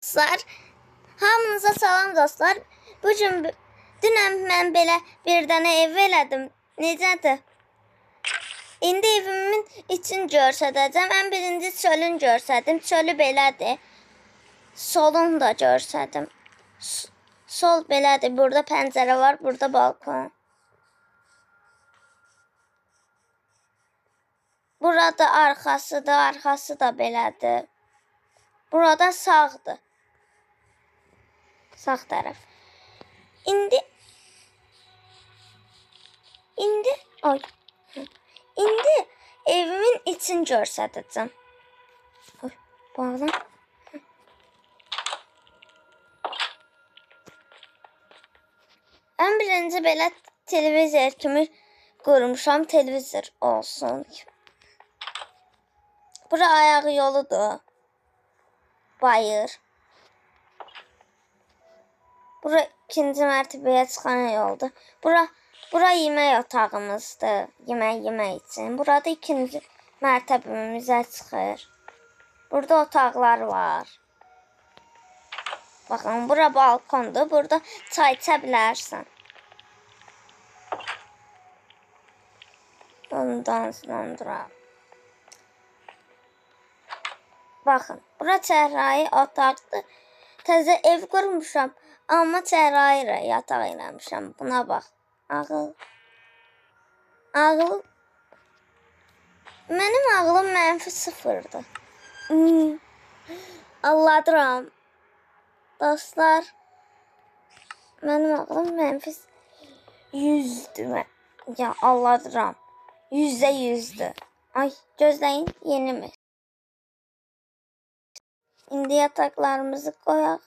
Dostlar, hamınıza salam dostlar. Bugün dünən mən belə bir dənə ev elədim. Necədir? İndi evimin için göstərəcəm. Ən birinci çölün göstərdim. Çölü belədir. Solunu da göstərdim. Sol belədir. Burada pəncərə var, burada balkon. Burada arxasıdır, arxası da belədir. Burada sağdır. Sağ tərəf. İndi evimin için göstərəcəm. Bağlan. Ən birinci belə televizor kimi qurmuşam, televizor olsun. Bura ayağı yoludur. Bayır. Bura ikinci mərtəbəyə çıxan yoldur. Bura yemək otağımızdır. Yemək için. Burada ikinci mərtəbəmizə çıxır. Burada otaqlar var. Baxın, bura balkondur. Burada çay içə bilərsən. Ondan sonra. Baxın, bura çəhrayı otaqdır. Təzə ev qurmuşam. Amma çəhrayı yataq eləmişəm. Buna bax. Ağıl. Mənim ağlım -0'dır. Alladıram. Dostlar. Mənim ağlım -100'dür. Ya alladıram. %100'dür. Ay, gözləyin, yeni mi? İndi yataklarımızı koyaq.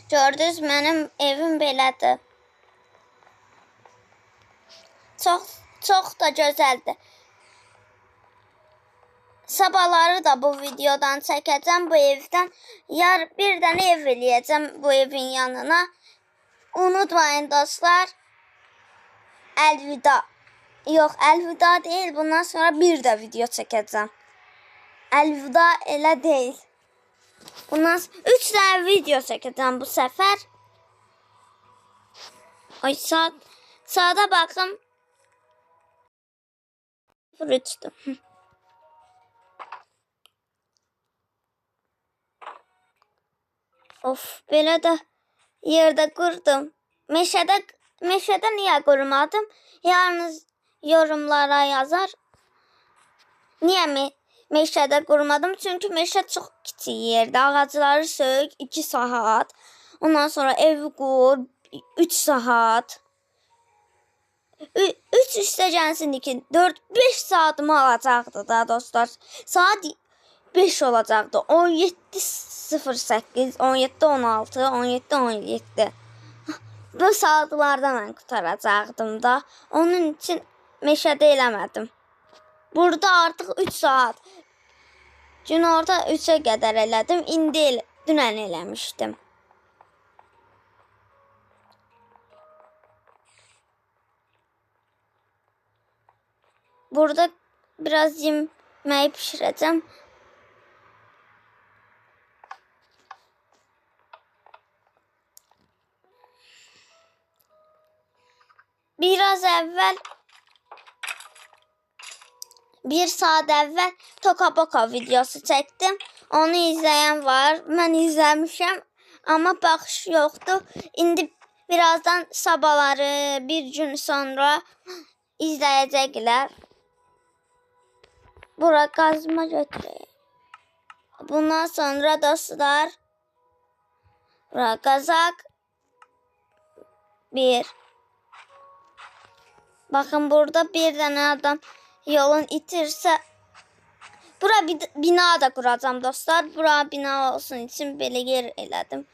Gördünüz, mənim evim belədir. Çox da gözəldir. Sabahları da bu videodan çəkəcəm bu evdən. Bir dənə ev eləyəcəm bu evin yanına. Unutmayın dostlar. Əlvida. Yox, əlvida deyil. Bundan sonra bir də video çəkəcəm. Əlvida elə deyil. Bundan 3 tane video çəkəcəm bu səfər. Ay, saata baxım. 3'dür. Of, belə də yerdə qurdum. Meşədə niyə qurmadım? Yalnız yorumlara yazar. Niyə meşədə qurmadım? Çünki meşə çox kiçik yerdə. Ağacları sök 2 saat. Ondan sonra evi qur 3 saat. 3 üstəcənsin 2, 4-5 saatımı alacaqdı da dostlar. Saat 5 olacaqdı. 17:08, 17:16, 17:17. Bu saatlarda mən qutaracaqdım da. Onun için meşədə eləmədim. Burada artıq 3 saat. Gün orada 3'e qədər elədim. İndi dünən eləmişdim. Burada biraz yeməyi pişirəcəm. Biraz əvvəl 1 saat əvvəl Toka Boka videosu çəkdim. Onu izləyən var. Mən izləmişəm. Amma baxış yoxdur. İndi birazdan sabahları bir gün sonra izləyəcəklər. Bura qazma götüreyim. Bundan sonra dostlar bura qazaq 1. Bakın burada bir tane adam yolun itirsə Bura bir bina da quracam dostlar. Bura bina olsun için belə yer elədim.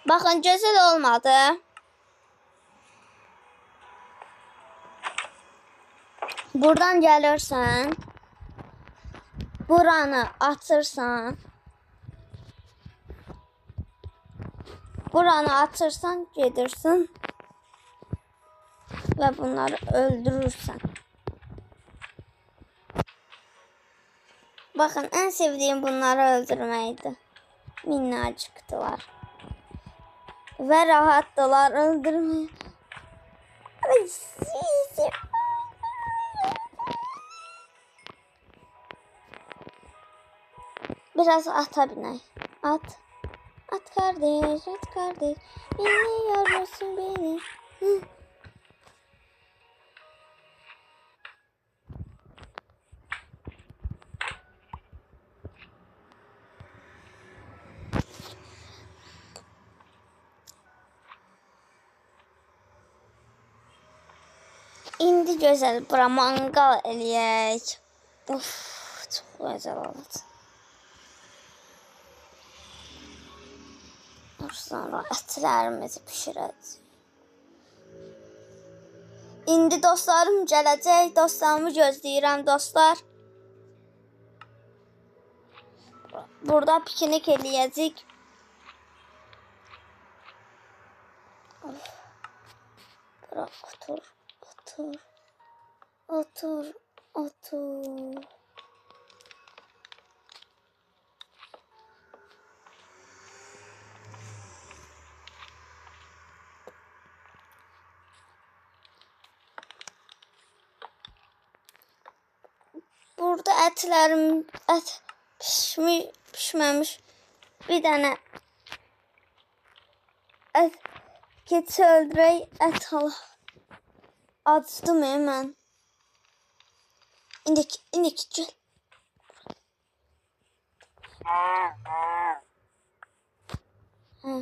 Baxın, gözəl olmadı. Buradan gəlirsən. Buranı açırsan. Buranı açırsan, gedirsən. Və bunları öldürürsən. Baxın, en sevdiyim bunları öldürməkdir. Minnacıqdılar. Və rahatdılar öldürməyə. Biraz ata binək. At. At kardeş, at kardeş. Bilmiyor musun beni? Hı. İndi gözəl bura mangal eləyək. Uf, çox gözəl oldu. Sonra ətlərimizi pişirəcək. İndi dostlarım gələcək. Dostlarımı gözləyirəm dostlar. Burada piknik eləyəcək. Bura otur. Otur. Otur. Otur. Burada ətlərim, ət pişməmiş bir dənə ət keçi öldürək, ət alaq. Acdım mən. İndik gel. Hə.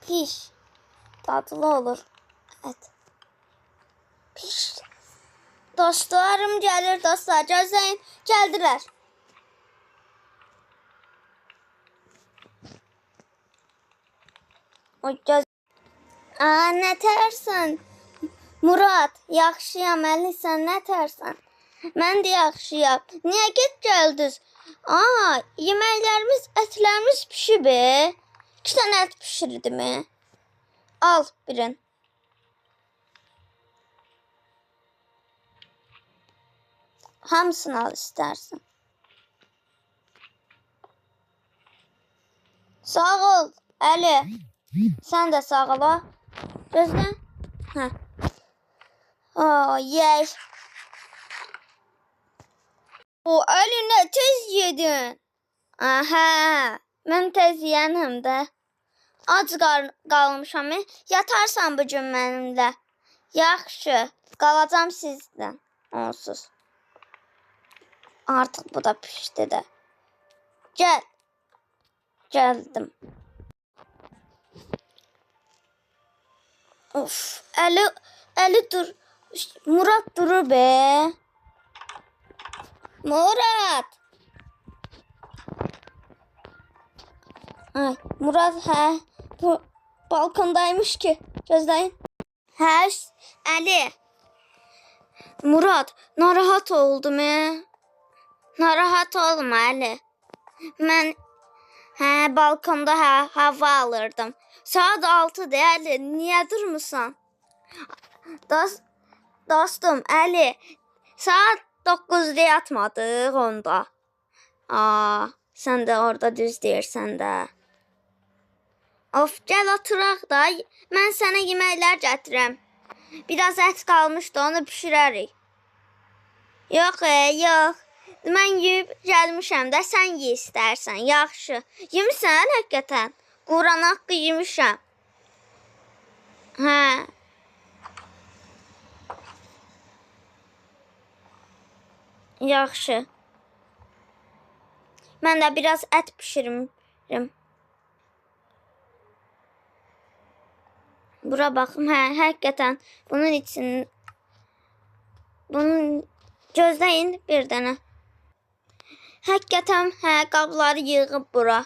Piş. Tatlı olur. Evet. Piş. Dostlarım gelir dostlar. Gözleyin. Geldiler. Ne tersən? Murad, yaxşıyam, Əlisən, nə tərsən? Mən də yaxşıyam. Niyə get gəldiniz? Yeməklərimiz, ətlərimiz pişib. 2 tane et pişirdim. Al birin. Hamısını al istersen. Sağ ol Ali. Sen de sağ ol. Gözlə. Hə. Yey. Ali ne tez yedin. Aha. Mən tez yiyənəm də. Ac qalmışam. Yatarsan bu gün mənimlə. Yaxşı. Qalacam sizdən. Onsuz. Artıq bu da pişdi də. Gəl. Gəldim. Of. Əli dur. Murad durur be. Murad. Ay, Murad bu balkondaymış ki. Gözləyin. Ali. Murad, narahat oldum. Narahat olma Ali. Mən balkonda hava alırdım. Saat 6'da Ali. Niyə durmusan? Dostum Ali. Saat 9'da yatmadıq onda. Sən də orada düz deyirsən də. Of, gəl oturaq da. Mən sənə yeməklər gətirəm. Biraz ət qalmışdı, onu pişirərik. Yox. Mən yeyib gəlmişəm də, sən ye istərsən. Yaxşı. Yemişsən həqiqətən. Quran haqqı yemişəm. Hə. Yaxşı. Mən də biraz ət bişiririm. Bura baxım. Hə, həqiqətən bunun için bunun gözləyin bir dənə. Həqiqətən qabları yığıb bura.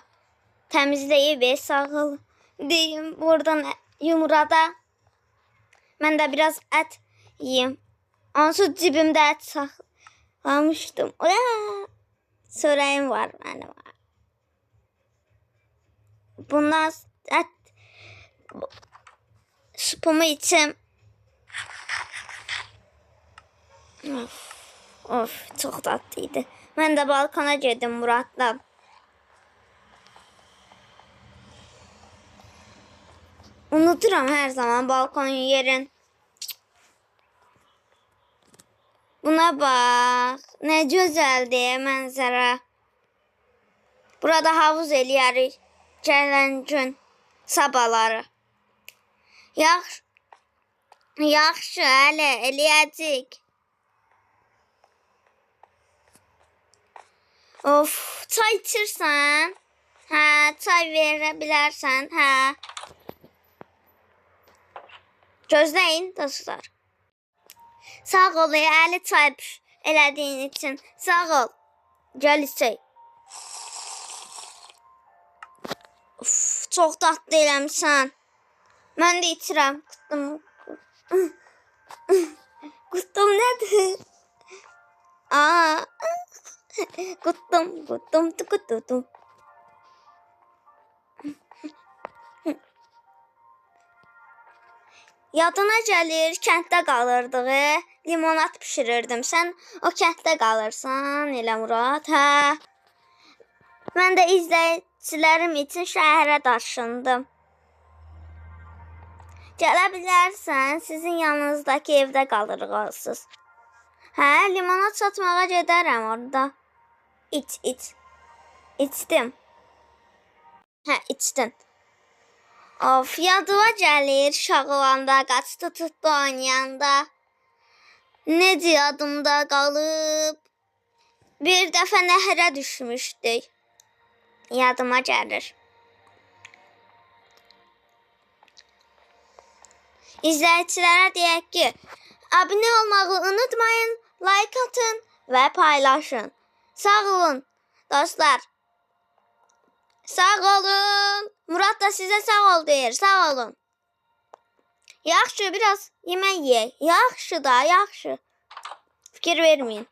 Təmizləyib sağ ol. Deyim buradan yumurada. Mən də biraz ət yeyim. Onsuz cibimdə ət saxlamışdım. Sörəyim var mənim. Bundan ət supumu içim. Of, çox tatlıydı. Mən də balkona gedim Muratla. Unuturam hər zaman balkonun yerin. Buna bax. Nə gözəldir mənzərə. Burada havuz eləyərik. Gələn gün sabahları. Yaxşı, hələ eləyəcək. Of, çay içirsən? Hə, çay verə bilərsən, hə. Gözləyin, dostlar. Sağ ol, əli çay elədiyin üçün. Sağ ol. Gəl içək. Of, çox tatlı eləmişsən. Mən də içirəm. Quttum nədir? Quttum. Yadına gəlir, kənddə qalırdıq, limonat pişirirdim. Sən o kənddə qalırsan, elə Murad, hə. Mən də izləyicilərim üçün şəhərə daşındım. Gələ bilərsən, sizin yanınızdakı evdə qalırıq. Hə, limonat satmağa gedərəm orada. İç. İçdim. Hə, içdin. Of, yadıma gəlir uşaq olanda, qaçdı tutdu oynayanda. Necə yadımda qalıb. Bir dəfə nəhrə düşmüşdük. Yadıma gəlir. İzləyicilərə deyək ki, abunə olmağı unutmayın, like atın və paylaşın. Sağ olun, dostlar. Sağ olun. Murat da sizə sağ ol deyir. Sağ olun. Yaxşı, biraz yemək yeyək. Yaxşı da, yaxşı. Fikir verməyin.